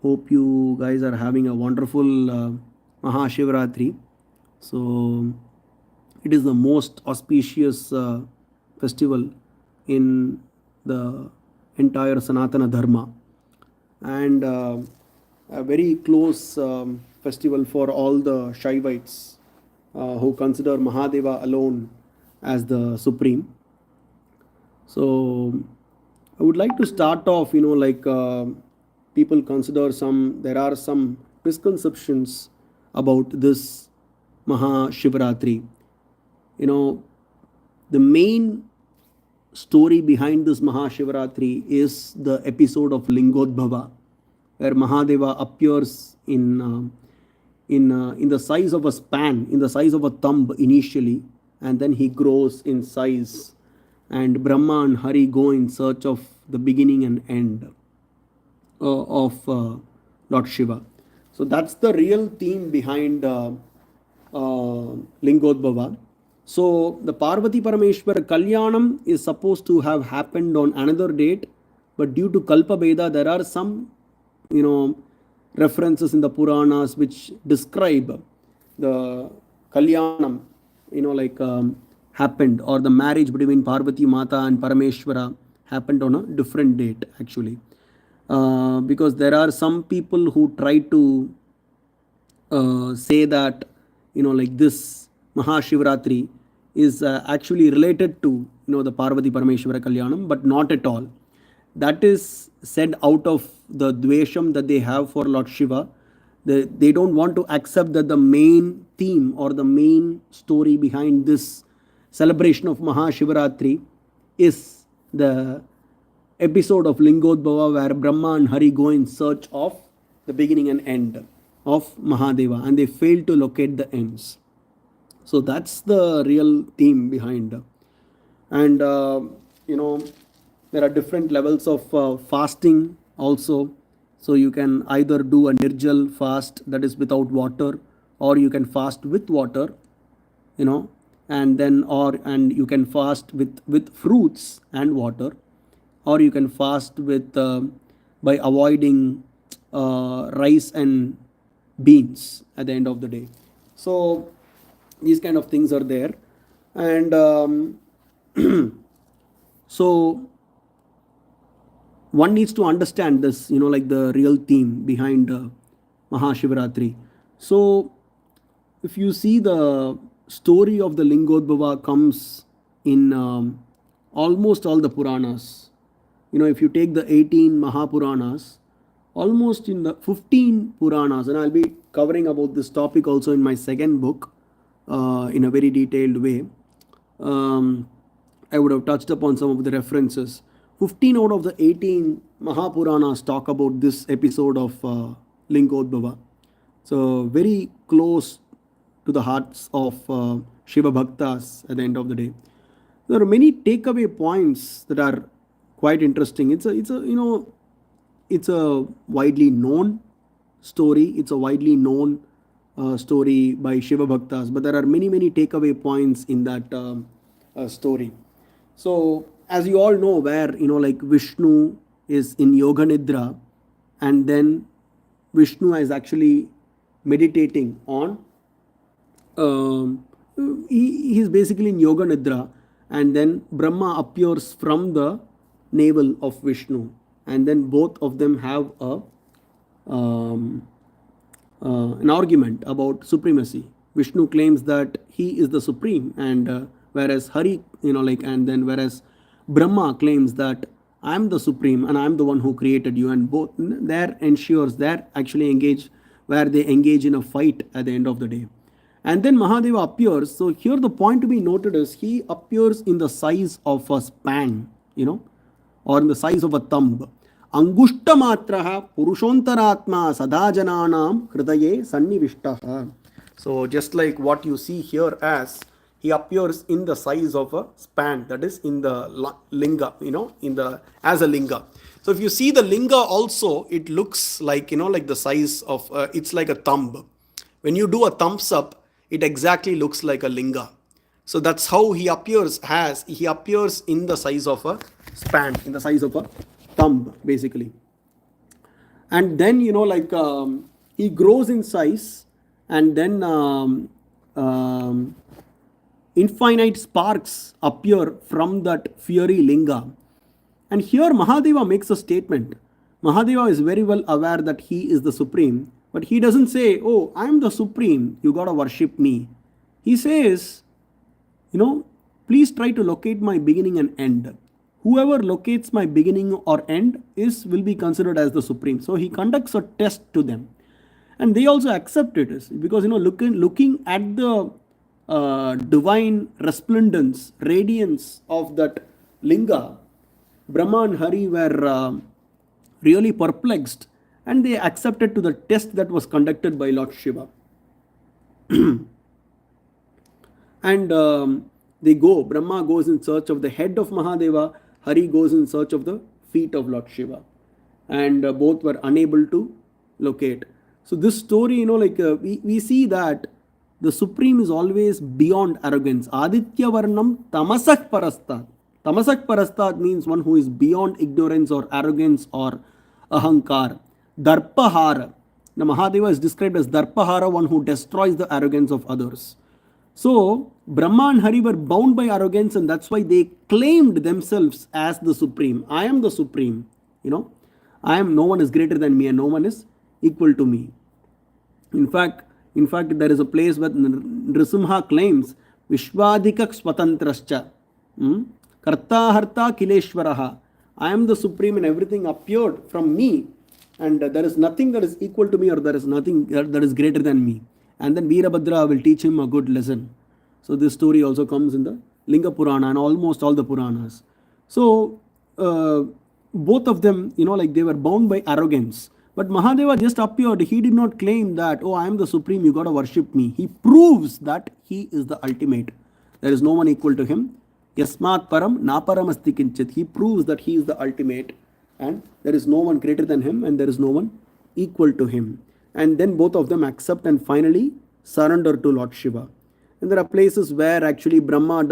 Hope you guys are having a wonderful Maha Shivratri. So, it is the most auspicious festival in the entire Sanatana Dharma, and a very close festival for all the Shaivites who consider Mahadeva alone as the supreme. So I would like to start off, people consider there are some misconceptions about this Maha Shivratri. You know, the main story behind this Maha Shivratri is the episode of Lingodbhava, where Mahadeva appears in the size of a span, in the size of a thumb initially, and then he grows in size, and Brahma and Hari go in search of the beginning and end of Lord Shiva. So that's the real theme behind Lingodbhava. So the Parvati Parameshwar Kalyanam is supposed to have happened on another date, but due to Kalpa Beda, there are some, references in the Puranas which describe the Kalyanam, happened, or the marriage between Parvati Mata and Parameshwara happened on a different date actually. Because there are some people who try to say that this Mahashivratri is actually related to the Parvati Parameshwara Kalyanam, but not at all. That is said out of the dvesham that they have for Lord Shiva. They don't want to accept that the main theme or the main story behind this celebration of Mahashivratri is the episode of Lingodbhava, where Brahma and Hari go in search of the beginning and end of Mahadeva, and they fail to locate the ends. So that's the real theme behind. And there are different levels of fasting also. So you can either do a nirjal fast, that is without water, or you can fast with water, and you can fast with fruits and water, or you can fast with by avoiding rice and beans at the end of the day. So these kind of things are there. And so one needs to understand this, the real theme behind Mahashivratri. So if you see, the story of the Lingodbhava comes in almost all the Puranas. If you take the 18 Mahapuranas, almost in the 15 Puranas, and I'll be covering about this topic also in my second book in a very detailed way. I would have touched upon some of the references. 15 out of the 18 Mahapuranas talk about this episode of Lingodbhava. So very close to the hearts of Shiva Bhaktas at the end of the day. There are many takeaway points that are quite interesting. It's a widely known story. It's a widely known story by Shiva Bhaktas, but there are many takeaway points in that story. So as you all know, where Vishnu is in Yoga Nidra, and then Vishnu is actually meditating on he is basically in Yoga Nidra, and then Brahma appears from the navel of Vishnu, and then both of them have an argument about supremacy. Vishnu claims that he is the supreme, and whereas Hari, whereas Brahma claims that I am the supreme and I am the one who created you, and both there ensures that actually they engage in a fight at the end of the day. And then Mahadeva appears. So here the point to be noted is he appears in the size of a span, or in the size of a thumb. Angushta matraha purushantaratma sadajananam hridaye sannivishtaha. So just like what you see here, as he appears in the size of a span, that is in the linga, as a linga. So if you see the linga also, it looks like, like the size of, it's like a thumb. When you do a thumbs up, it exactly looks like a linga. So that's how he appears, he appears in the size of a span, in the size of a thumb basically. And then he grows in size, and then infinite sparks appear from that fiery linga. And here Mahadeva makes a statement. Mahadeva is very well aware that he is the supreme, but he doesn't say, "Oh, I'm the supreme, you gotta worship me." He says, please try to locate my beginning and end. Whoever locates my beginning or end will be considered as the supreme. So he conducts a test to them, and they also accept it, because looking at the divine resplendence, radiance of that linga, Brahma and Hari were really perplexed, and they accepted to the test that was conducted by Lord Shiva. And Brahma goes in search of the head of Mahadeva, Hari goes in search of the feet of Lord Shiva, and both were unable to locate. So this story, we see that the Supreme is always beyond arrogance. Aditya Varnam Tamasak Parastat. Tamasak Parastat means one who is beyond ignorance or arrogance or ahankar. Darpahara. The Mahadeva is described as Darpahara, one who destroys the arrogance of others. So Brahma and Hari were bound by arrogance, and that's why they claimed themselves as the Supreme. I am the Supreme. No one is greater than me, and no one is equal to me. In fact, there is a place where Nrisimha claims Vishwadikak Swatantrascha. Karta Harta Kileshwaraha. I am the Supreme, and everything appeared from me, and there is nothing that is equal to me, or there is nothing that is greater than me. And then Veerabhadra will teach him a good lesson. So this story also comes in the Linga Purana and almost all the Puranas. So both of them, they were bound by arrogance. But Mahadeva just appeared. He did not claim that, "Oh, I am the Supreme, you got to worship me." He proves that he is the ultimate. There is no one equal to him. Yasmat param na param asti kinchit. He proves that he is the ultimate, and there is no one greater than him, and there is no one equal to him. And then both of them accept and finally surrender to Lord Shiva. And there are places where actually Brahma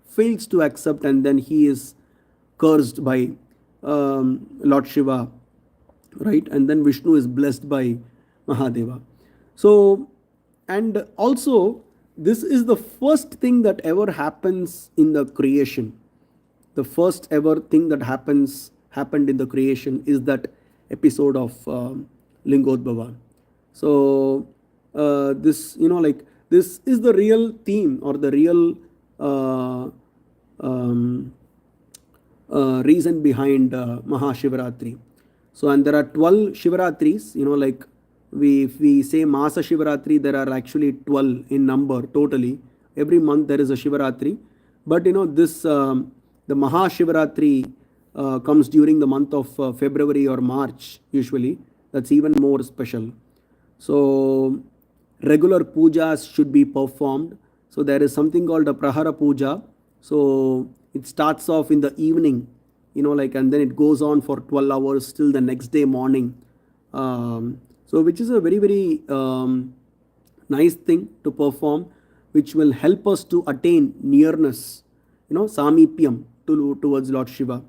fails to accept, and then he is cursed by Lord Shiva, right? And then Vishnu is blessed by Mahadeva. So, and also this is the first thing that ever happens in the creation. The first ever thing that happened in the creation is that episode of Lingodbhava. So this is the real theme, or the real reason behind Maha Shivaratri. So, and there are 12 Shivaratris, if we say Masa Shivaratri, there are actually 12 in number totally. Every month there is a Shivaratri. But this the Maha Shivaratri comes during the month of February or March usually. That's even more special. So regular pujas should be performed. So there is something called a Prahara Puja. So it starts off in the evening, and then it goes on for 12 hours till the next day morning. So which is a very, very nice thing to perform, which will help us to attain nearness, samipyam towards Lord Shiva.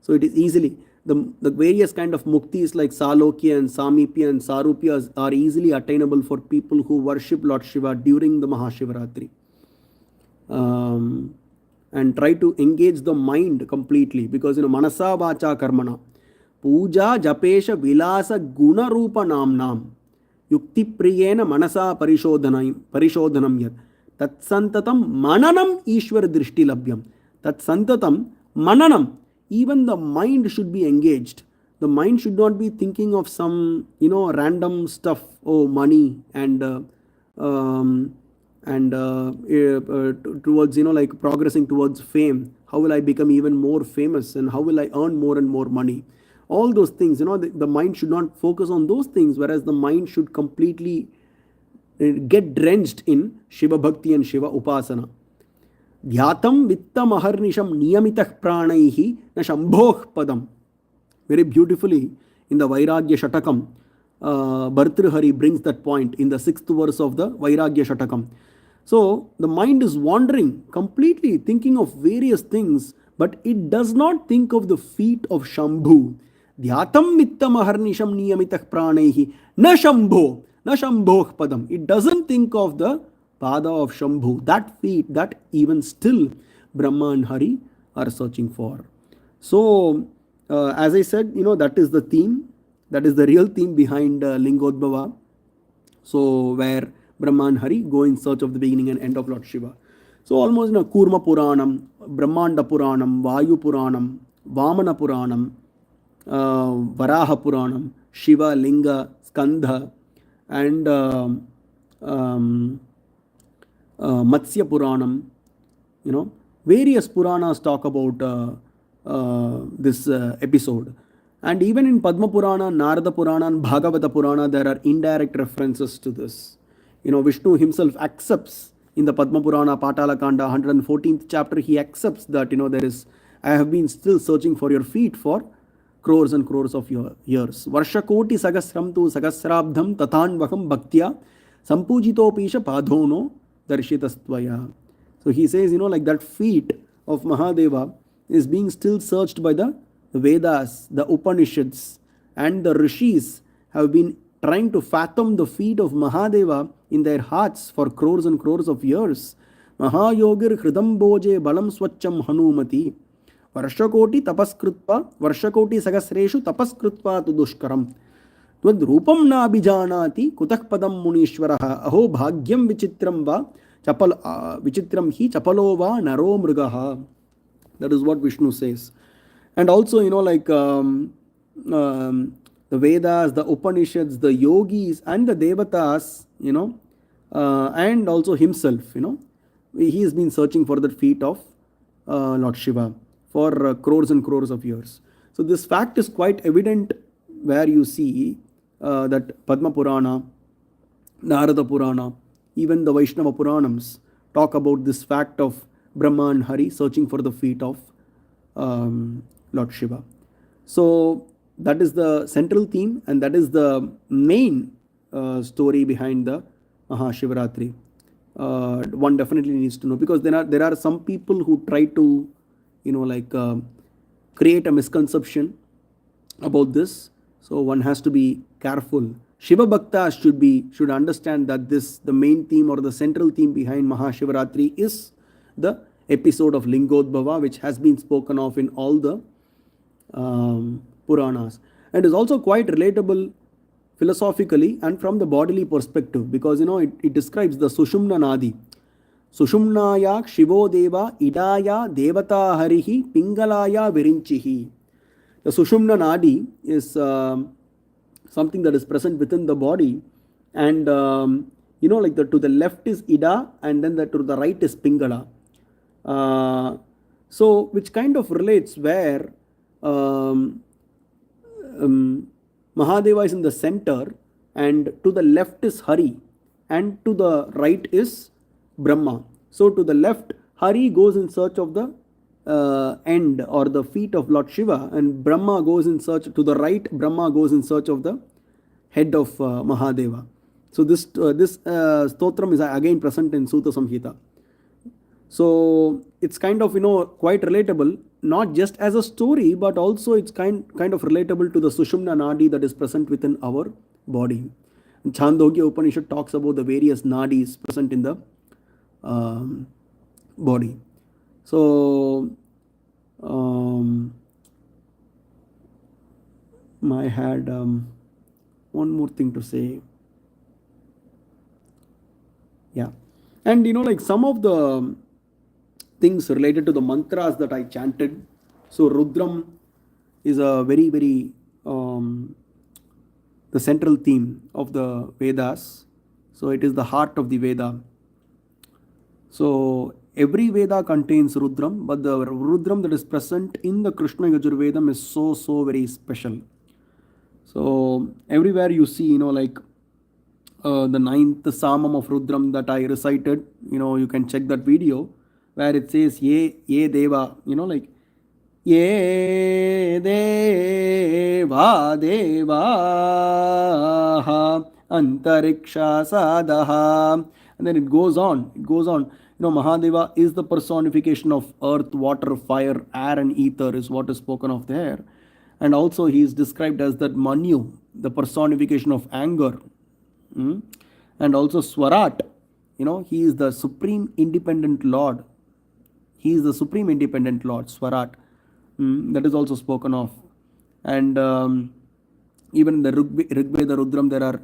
So it is easily, the various kind of muktis like Salokya and Samipya and Sarupya are easily attainable for people who worship Lord Shiva during the Mahashivaratri. And try to engage the mind completely, because Manasa Vacha Karmana Puja Japesha Vilasa Guna Rupa Namnam Yukti Priyena Manasa Parishodhanam Yat Tat Santatam Mananam Ishwar Drishti Labhyam. Tat Santatam Mananam. Even the mind should be engaged. The mind should not be thinking of some random stuff, money and towards progressing towards fame. How will I become even more famous, and how will I earn more and more money? All those things, the mind should not focus on those things, whereas the mind should completely get drenched in Shiva Bhakti and Shiva Upasana. Dhyatam vittam aharnisham niyamitah pranaihi na shambhoh padam. Very beautifully in the Vairagya Shatakam, Bhartrihari brings that point in the 6th verse of the Vairagya Shatakam. So the mind is wandering completely, thinking of various things, but it does not think of the feet of Shambhu. Dhyatam mittam aharnisham niyamitak pranaihi na shambho, na shambho padam. It doesn't think of the pada of Shambhu. That feet, that even still Brahma and Hari are searching for. So, as I said, that is the theme. That is the real theme behind Lingodbhava. So, where Brahma and Hari go in search of the beginning and end of Lord Shiva. So, almost Kurma Puranam, Brahmanda Puranam, Vayu Puranam, Vamana Puranam, Varaha Puranam, Shiva, Linga, Skandha, and Matsya Puranam. Various Puranas talk about this episode. And even in Padma Purana, Narada Purana, and Bhagavata Purana, there are indirect references to this. Vishnu himself accepts in the Padma Purana, Patala Kanda, 114th chapter, he accepts that, there is, I have been still searching for your feet for crores and crores of years. Varsha Koti Sagasram tu Sagasrabdham Tatanvakam Bhaktya Sampujito Pisha Padhono Darshitastvaya. So he says, like that feet of Mahadeva is being still searched by the Vedas, the Upanishads, and the Rishis have been trying to fathom the feet of Mahadeva in their hearts for crores and crores of years. Mahayogir Hridam Boje Balam Swacham Hanumati Varshakoti Tapaskritva Varshakoti Sagasreshu Tapaskritva tu Dushkaram Tvad Rupam na Abhijanati Kutak Padam Munishwaraha Aho Bhagyam Vichitram Va Vichitram Hi Chapalova Naro Mrigaha. That is what Vishnu says. And also, the Vedas, the Upanishads, the yogis, and the Devatas, and also himself, he has been searching for the feet of Lord Shiva for crores and crores of years. So this fact is quite evident where you see that Padma Purana, Narada Purana, even the Vaishnava Puranams talk about this fact of Brahma and Hari searching for the feet of Lord Shiva. So that is the central theme, and that is the main story behind the Maha Shivaratri. One definitely needs to know, because there are some people who try to create a misconception about this. So one has to be careful. Shiva Bhaktas should understand that the main theme or the central theme behind Maha Shivaratri is the episode of Lingodbhava, which has been spoken of in all the Puranas, and is also quite relatable philosophically and from the bodily perspective, because it describes the Sushumna Nadi. Sushumnaya Shivo Deva Idaya Devata Harihi Pingalaya Virinchihi. The Sushumna Nadi is something that is present within the body, and to the left is Ida, and then to the right is Pingala. So which kind of relates where Mahadeva is in the center, and to the left is Hari, and to the right is Brahma. So to the left, Hari goes in search of the end or the feet of Lord Shiva, and Brahma goes in search, to the right, Brahma goes in search of the head of Mahadeva. So this stotram is again present in Sutta Samhita. So it's kind of quite relatable, not just as a story, but also it's kind of relatable to the Sushumna Nadi that is present within our body. And Chandogya Upanishad talks about the various nadis present in the body. So I had one more thing to say. Yeah, and some of the things related to the mantras that I chanted. So Rudram is a very, very the central theme of the Vedas. So it is the heart of the Veda. So every Veda contains Rudram, but the Rudram that is present in the Krishna Yajurvedam is so very special. So everywhere you see, the 9th Samam of Rudram that I recited, you can check that video where it says Ye Deva, Ye Deva Deva Antariksha Sadaha. And then it goes on. Mahadeva is the personification of earth, water, fire, air, and ether is what is spoken of there. And also he is described as that Manu, the personification of anger. Mm? And also Swarat, he is the supreme independent Lord. He is the supreme independent Lord, Swarat. That is also spoken of. And even in the Rigveda Rudram, there are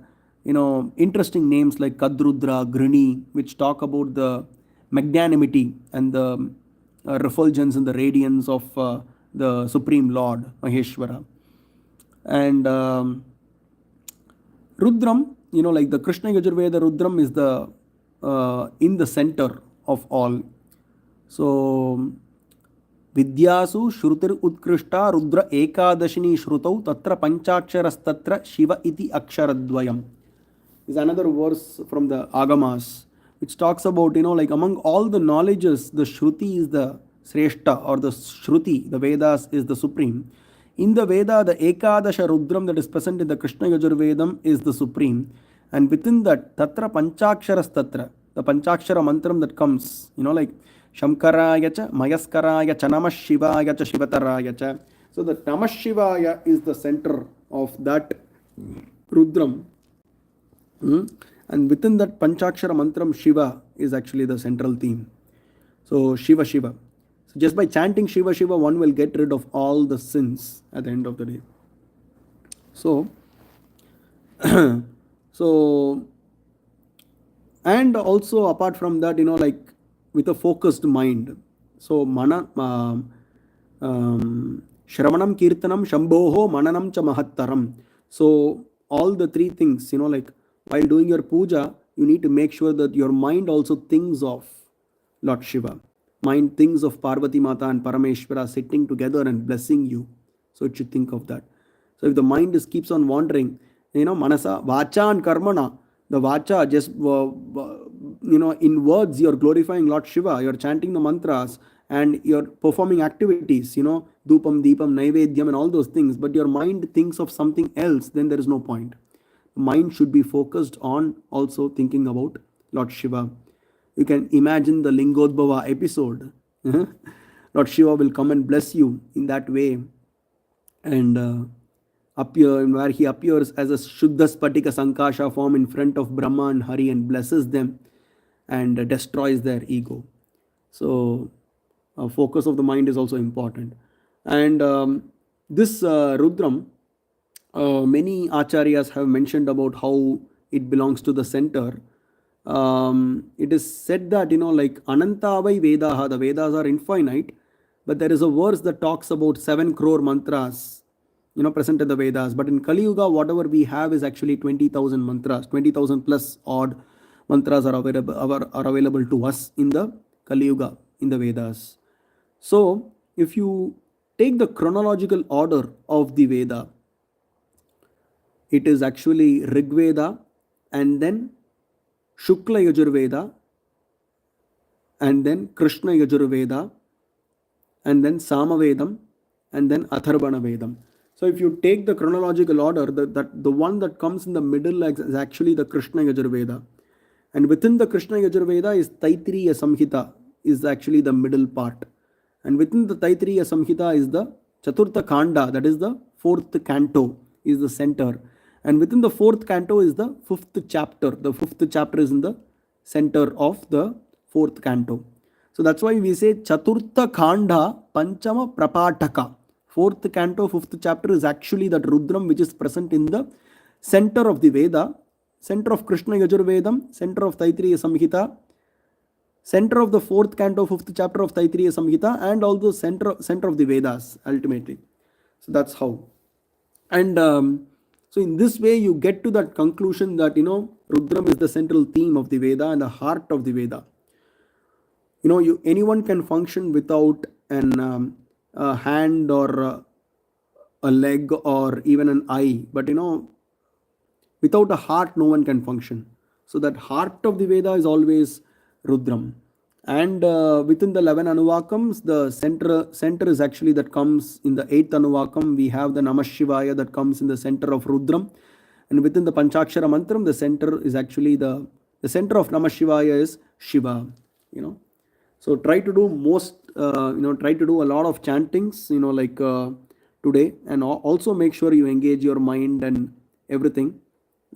interesting names like Kadrudra, Grini, which talk about the magnanimity and the refulgence and the radiance of the Supreme Lord, Maheshwara. And Rudram, like the Krishna Yajurveda Rudram is the in the center of all. So Vidyasu Shrutir Utkrishta Rudra Ekadashini Shrutau Tatra Panchaksharastattra Shiva iti Aksharadvayam is another verse from the Agamas, which talks about, like among all the knowledges, the Shruti is the Sreshta, or the Shruti, the Vedas is the supreme. In the Veda, the Ekadasha Rudram that is present in the Krishna Yajurvedam is the supreme. And within that, Tatra Panchaksharas Tatra, the Panchakshara mantram that comes, like Shamkaraya cha, Mayaskaraya cha, Namah Shivaya cha, Shivataraya cha. So the Namah Shivaya is the center of that Rudram. And within that Panchakshara mantram, Shiva is actually the central theme. So Shiva, Shiva. So just by chanting Shiva, Shiva, one will get rid of all the sins at the end of the day. So, and also apart from that, like with a focused mind. So Shravanam Kirtanam Shambhoho Mananam cha Mahattaram. So all the three things, like while doing your puja, you need to make sure that your mind also thinks of Lord Shiva. Mind thinks of Parvati Mata and Parameshwara sitting together and blessing you. So it should think of that. So if the mind keeps on wandering, Manasa, Vacha and Karmana, the Vacha just, in words you're glorifying Lord Shiva, you're chanting the mantras and you're performing activities, Dupam, Deepam, Naivedyam and all those things, but your mind thinks of something else, then there is no point. The mind should be focused on also thinking about Lord Shiva. You can imagine the Lingodbhava episode. Lord Shiva will come and bless you in that way. And appear where he appears as a Shuddha Spatika Sankasha form in front of Brahma and Hari and blesses them and destroys their ego. So focus of the mind is also important. And this Rudram, many acharyas have mentioned about how it belongs to the center. It is said that, like Anantavai Vedaha, the Vedas are infinite, but there is a verse that talks about 7 crore mantras, present in the Vedas. But in Kali Yuga, whatever we have is actually 20,000 mantras, 20,000 plus odd mantras are available to us in the Kali Yuga, in the Vedas. So if you take the chronological order of the Veda, it is actually Rig Veda and then Shukla Yajurveda and then Krishna Yajurveda and then Samavedam and then Atharvana Vedam. So if you take the chronological order, the one that comes in the middle is actually the Krishna Yajurveda. And within the Krishna Yajurveda is Taittiriya Samhita, is actually the middle part. And within the Taittiriya Samhita is the Chaturtha Kanda, that is the 4th canto, is the center. And within the 4th canto is the 5th chapter. The 5th chapter is in the center of the 4th canto. So that's why we say Chaturtha Khanda Panchama Prapataka. 4th canto, 5th chapter is actually that Rudram which is present in the center of the Veda, center of Krishna Yajurvedam, center of Taittiriya Samhita, center of the 4th canto, 5th chapter of Taittiriya Samhita, and also center of the Vedas ultimately. So that's how. And so in this way you get to that conclusion that, Rudram is the central theme of the Veda and the heart of the Veda. Anyone can function without a hand or a leg or even an eye, but without a heart no one can function. So that heart of the Veda is always Rudram. And within the 11 Anuvakams, the center is actually that comes in the 8th Anuvakam. We have the Namah Shivaya that comes in the center of Rudram. And within the Panchakshara Mantram, the center is actually the center of Namah Shivaya is Shiva. So try to do try to do a lot of chantings, like today, and also make sure you engage your mind and everything.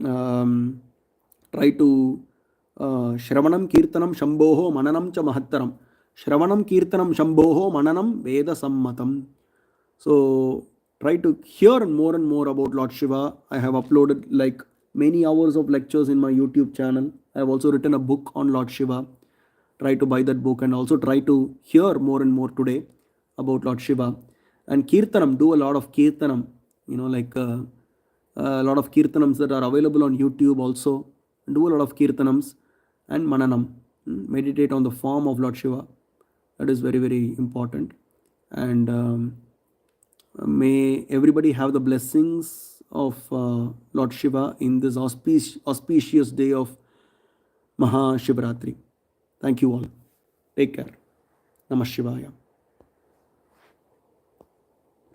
Try to Shravanam Kirtanam Shambhoho Mananam Cha Mahattaram. Shravanam Kirtanam Shambhoho Mananam Veda Sammatam. So try to hear more and more about Lord Shiva. I have uploaded like many hours of lectures in my YouTube channel. I have also written a book on Lord Shiva. Try to buy that book and also try to hear more and more today about Lord Shiva. And Kirtanam, do a lot of Kirtanam, like a lot of Kirtanams that are available on YouTube also. Do a lot of Kirtanams and Mananam. Meditate on the form of Lord Shiva. That is very, very important. And may everybody have the blessings of Lord Shiva in this auspicious day of Maha Shivratri. Thank you all. Take care. Namah Shivaya.